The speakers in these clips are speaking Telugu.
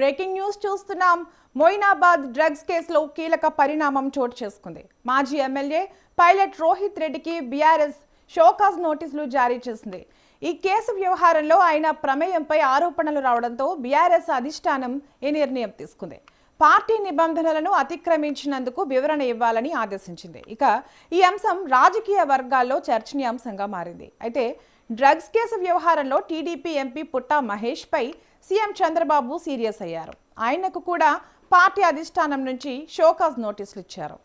బ్రేకింగ్ న్యూస్ చూస్తున్నాం. మొయినాబాద్ డ్రగ్స్ కేసులో కీలక పరిణామం చోటు చేసుకుంది. మాజీ ఎమ్మెల్యే పైలట్ రోహిత్ రెడ్డికి బీఆర్ఎస్ షోకాజ్ నోటీసులు జారీ చేసింది. ఈ కేసు వ్యవహారంలో ఆయన ప్రమేయంపై ఆరోపణలు రావడంతో బీఆర్ఎస్ అధిష్టానం ఈ నిర్ణయం తీసుకుంది. పార్టీ నిబంధనలను అతిక్రమించినందుకు వివరణ ఇవ్వాలని ఆదేశించింది. ఇక ఈ అంశం రాజకీయ వర్గాల్లో చర్చనీయాంశంగా మారింది. అయితే డ్రగ్స్ కేసు వ్యవహారంలో టీడీపీ ఎంపీ పుట్టా మహేష్ పై సీఎం చంద్రబాబు సీరియస్ అయ్యారు. ఆయనకు కూడా పార్టీ అధిష్టానం నుంచి షోకాజ్ నోటీసులు ఇచ్చారు.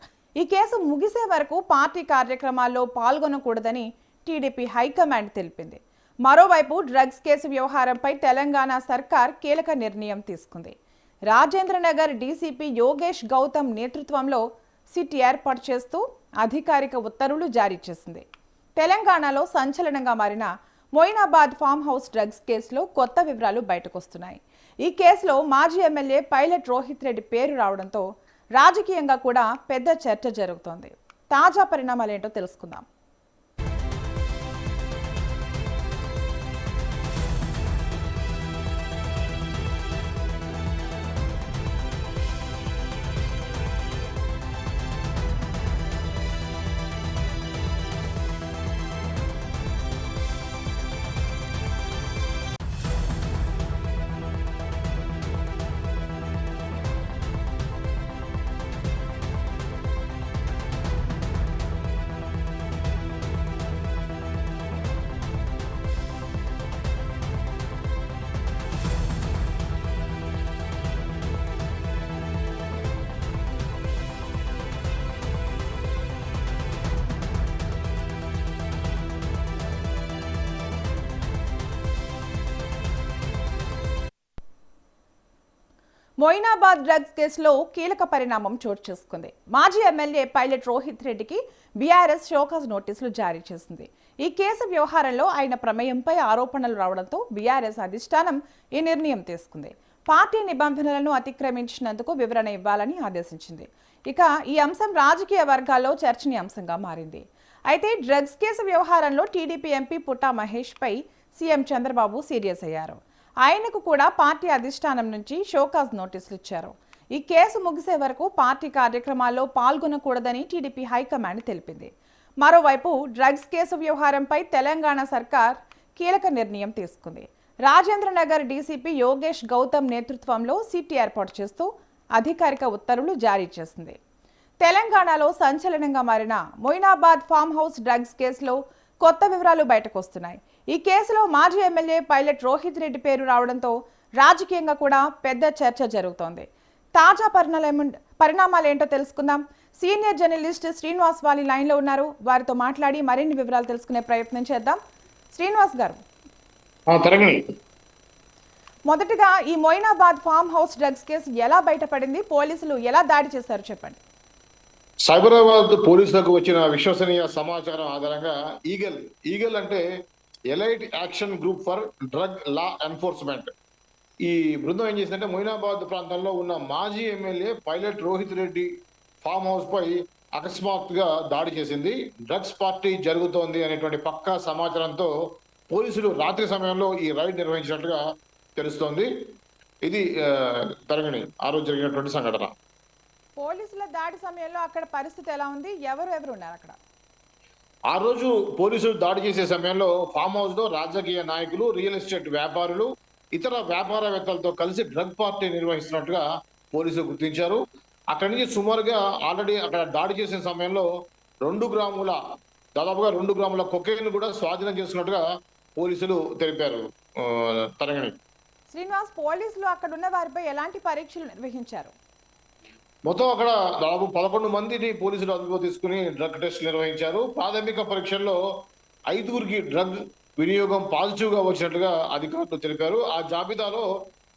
ఈ కేసు ముగిసే వరకు పార్టీ కార్యక్రమాల్లో పాల్గొనకూడదని టీడీపీ హైకమాండ్ తెలిపింది. మరోవైపు డ్రగ్స్ కేసు వ్యవహారంపై తెలంగాణ సర్కార్ కీలక నిర్ణయం తీసుకుంది. రాజేంద్రనగర్ డీసీపీ యోగేష్ గౌతమ్ నేతృత్వంలో సిట్ ఏర్పాటు చేస్తూ అధికారిక ఉత్తర్వులు జారీ చేసింది. తెలంగాణలో సంచలనంగా మారిన మొయినాబాద్ ఫామ్ హౌస్ డ్రగ్స్ కేసులో కొత్త వివరాలు బయటకొస్తున్నాయి. ఈ కేసులో మాజీ ఎమ్మెల్యే పైలట్ రోహిత్ రెడ్డి పేరు రావడంతో రాజకీయంగా కూడా పెద్ద చర్చ జరుగుతోంది. తాజా పరిణామాలేంటో తెలుసుకుందాం. మొయినాబాద్ డ్రగ్స్ కేసులో కీలక పరిణామం చోటు చేసుకుంది. మాజీ ఎమ్మెల్యే పైలట్ రోహిత్ రెడ్డికి బీఆర్ఎస్ షోకాజ్ నోటీసులు జారీ చేసింది. ఈ కేసు వ్యవహారంలో ఆయన ప్రమేయంపై ఆరోపణలు రావడంతో బీఆర్ఎస్ అధిష్టానం ఈ నిర్ణయం తీసుకుంది. పార్టీ నిబంధనలను అతిక్రమించినందుకు వివరణ ఇవ్వాలని ఆదేశించింది. ఇక ఈ అంశం రాజకీయ వర్గాల్లో చర్చనీయాంశంగా మారింది. అయితే డ్రగ్స్ కేసు వ్యవహారంలో టీడీపీ ఎంపీ పుట్టా మహేష్ పై సీఎం చంద్రబాబు సీరియస్ అయ్యారు. ఆయనకు కూడా పార్టీ అధిష్టానం నుంచి షోకాజ్ నోటీసులు ఇచ్చారు. ఈ కేసు ముగిసే వరకు పార్టీ కార్యక్రమాల్లో పాల్గొనకూడదని టీడీపీ హైకమాండ్ తెలిపింది. మరోవైపు డ్రగ్స్ కేసు వ్యవహారంపై తెలంగాణ సర్కార్ కీలక నిర్ణయం తీసుకుంది. రాజేంద్రనగర్ డీసీపీ యోగేష్ గౌతమ్ నేతృత్వంలో సిట్ ఏర్పాటు చేస్తూ అధికారిక ఉత్తర్వులు జారీ చేసింది. తెలంగాణలో సంచలనంగా మారిన మొయినాబాద్ ఫామ్ హౌస్ డ్రగ్స్ కేసులో కొత్త వివరాలు బయటకొస్తున్నాయి. ఈ కేసులో మాజీ ఎమ్మెల్యే పైలట్ రోహిత్ రెడ్డి పేరు రావడంతో రాజకీయంగా కూడా పెద్ద చర్చ జరుగుతోంది. తాజా పరిణామాలు ఏంటో తెలుసుకుందాం. సీనియర్ జర్నలిస్ట్ శ్రీనివాస్ వాలి లైన్లో ఉన్నారు. వారితో మాట్లాడి మరిన్ని వివరాలు తెలుసుకునే ప్రయత్నం చేద్దాం. శ్రీనివాస్ గారు, మొదటగా ఈ Moinabad farm house drugs case ఎలా బయటపడింది, పోలీసులు ఎలా దాడి చేశారు చెప్పండి. సైబరాబాద్ పోలీసులకు వచ్చిన విశ్వసనీయ సమాచారం ఆధారంగా ఈగల్ అంటే elite action group for drug law enforcement, ఈ బృందం ఏం చేసిందంటే మొయినాబాద్ ప్రాంతంలో ఉన్న మాజీ MLA pilot Rohith Reddy farm house పై అకస్మాత్తుగా దాడి చేసింది. డ్రగ్స్ పార్టీ జరుగుతోంది అనేటువంటి పక్కా సమాచారంతో పోలీసులు రాత్రి సమయంలో ఈ రైడ్ నిర్వహించినట్లుగా తెలుస్తోంది. ఇది తరగని ఆ రోజు జరిగినటువంటి సంఘటన. పోలీసుల దాడి సమయంలో అక్కడ పరిస్థితి ఎలా ఉంది, ఎవరు ఉన్నారు అక్కడ? ఆ రోజు పోలీసులు దాడి చేసే సమయంలో ఫామ్ హౌస్ లో రాజకీయ నాయకులు, రియల్ ఎస్టేట్ వ్యాపారులు, ఇతర వ్యాపారవేత్తలతో కలిసి డ్రగ్ పార్టీ నిర్వహిస్తున్నట్టుగా పోలీసులు గుర్తించారు. అక్కడి నుంచి సుమారుగా ఆల్రెడీ అక్కడ దాడి చేసిన సమయంలో దాదాపుగా 2 గ్రాముల కొకైన్ కూడా స్వాధీనం చేసుకున్నట్టుగా పోలీసులు తెలిపారు. తరగని శ్రీనివాస్, పోలీసులు అక్కడ ఉన్న వారిపై ఎలాంటి పరీక్షలు నిర్వహించారు? మొత్తం అక్కడ దాదాపు 11 మందిని పోలీసులు అదుపులో తీసుకుని డ్రగ్ టెస్ట్ నిర్వహించారు. ప్రాథమిక పరీక్షల్లో 5గురికి డ్రగ్ వినియోగం పాజిటివ్ గా వచ్చినట్లుగా అధికారులు తెలిపారు. ఆ జాబితాలో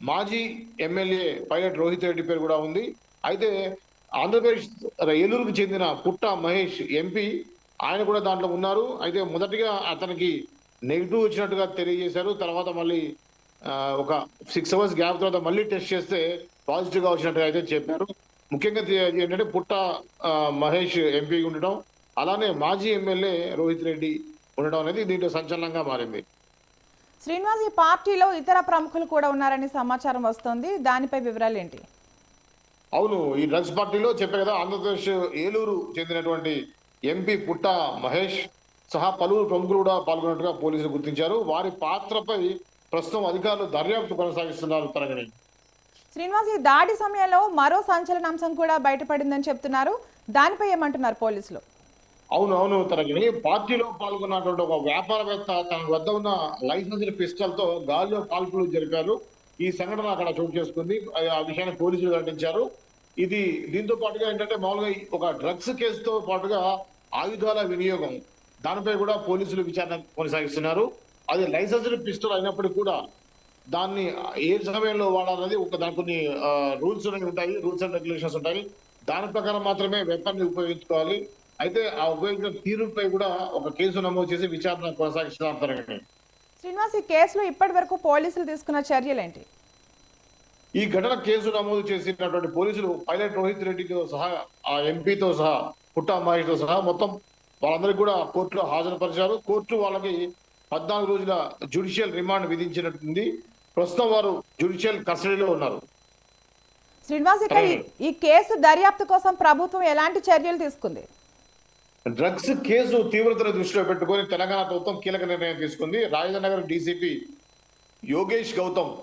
మాజీ ఎమ్మెల్యే పైలట్ రోహిత్ రెడ్డి పేరు కూడా ఉంది. అయితే ఆంధ్రప్రదేశ్ ఏలూరుకు చెందిన పుట్టా మహేష్ ఎంపీ, ఆయన కూడా దాంట్లో ఉన్నారు. అయితే మొదటిగా అతనికి నెగిటివ్ వచ్చినట్టుగా తెలియజేశారు. తర్వాత మళ్ళీ ఒక 6 hours గ్యాప్ తర్వాత మళ్ళీ టెస్ట్ చేస్తే పాజిటివ్ గా వచ్చినట్టుగా అయితే చెప్పారు. ముఖ్యంగా ఏంటంటే పుట్టా మహేష్ ఎంపీ ఉండటం, అలానే మాజీ ఎమ్మెల్యే రోహిత్ రెడ్డి ఉండడం అనేది దీంట్లో సంచలనంగా మారింది. శ్రీనివాస్, ఈ పార్టీలో ఇతర ప్రముఖులు కూడా ఉన్నారని సమాచారం వస్తోంది. దానిపై వివరాలు ఏంటి? అవును, ఈ డ్రగ్స్ పార్టీలో చెప్పే కదా, ఆంధ్రప్రదేశ్ ఏలూరు చెందినటువంటి ఎంపీ పుట్ట మహేష్ సహా పలువురు ప్రముఖులు కూడా పాల్గొన్నట్టుగా పోలీసులు గుర్తించారు. వారి పాత్రపై ప్రస్తుతం అధికారులు దర్యాప్తు కొనసాగిస్తున్నారు. తరగని శ్రీనివాస్, ఈ దాడి సమయంలో మరో సంచలనాంశం కూడా బయటపడిందని చెప్తున్నారు. దానిపై ఏమంటున్నారు పోలీసులు? అవును తరగని పార్టీలో పాల్గొన్నటువంటి ఒక వ్యాపారవేత్త తన వద్ద ఉన్న లైసెన్స్డ్ పిస్టల్ తో గాలిలో కాల్పులు జరిపారు. ఈ సంఘటన అక్కడ చోటు చేసుకుంది. ఆ విషయాన్ని పోలీసులు వెల్లడించారు. ఇది దీంతో పాటుగా ఏంటంటే మామూలుగా ఒక డ్రగ్స్ కేసుతో పాటుగా ఆయుధాల వినియోగం, దానిపై కూడా పోలీసులు విచారణ కొనసాగిస్తున్నారు. అది లైసెన్స్డ్ పిస్టల్ అయినప్పటికీ కూడా దాన్ని ఏ సమయంలో వాడాలనేది దాని కొన్ని రూల్స్ ఉంటాయి, రూల్స్ అండ్ రెగ్యులేషన్స్ ఉంటాయి. దాని ప్రకారం మాత్రమే వెపన్ ఉపయోగించుకోవాలి. అయితే ఆ ఉపయోగించిన తీరుపై కూడా ఒక కేసు నమోదు చేసి విచారణ కొనసాగిస్తున్నారు. శ్రీనివాస్, ఈ కేసులో ఇప్పటి వరకు పోలీసులు తీసుకున్న చర్యలేంటి? ఈ ఘటన కేసు నమోదు చేసినటువంటి పోలీసులు పైలట్ రోహిత్ రెడ్డితో సహా, ఆ ఎంపీతో సహా, పుట్టా మహేష్తో సహా మొత్తం వాళ్ళందరికీ కూడా కోర్టులో హాజరుపరిచారు. కోర్టు వాళ్ళకి 14 రోజుల జ్యుడిషియల్ రిమాండ్ విధించినట్టుంది. ప్రస్తుతం వారు జ్యుడిషియల్ కస్టడీలో ఉన్నారు. శ్రీనివాస్, ఇక ఈ కేసు దర్యాప్తు కోసం ప్రభుత్వం ఎలాంటి చర్యలు తీసుకుంది? డ్రగ్స్ కేసు తీవ్రతను దృష్టిలో పెట్టుకొని తెలంగాణ ప్రభుత్వం కీలక నిర్ణయం తీసుకుంది. రాజేంద్రనగర్ డీసీపీ యోగేష్ గౌతమ్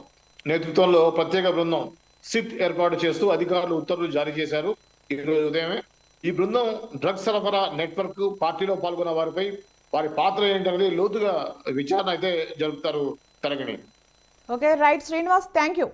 నేతృత్వంలో ప్రత్యేక బృందం సిట్ ఏర్పాటు చేస్తూ అధికారులు ఉత్తర్వులు జారీ చేశారు ఈ రోజు ఉదయమే. ఈ బృందం డ్రగ్స్ సరఫరా నెట్వర్క్, పార్టీలో పాల్గొన్న వారిపై వారి పాత్ర ఏంటనేది లోతుగా విచారణ అయితే జరుపుతారు. తరగని okay, right Srinivas, thank you.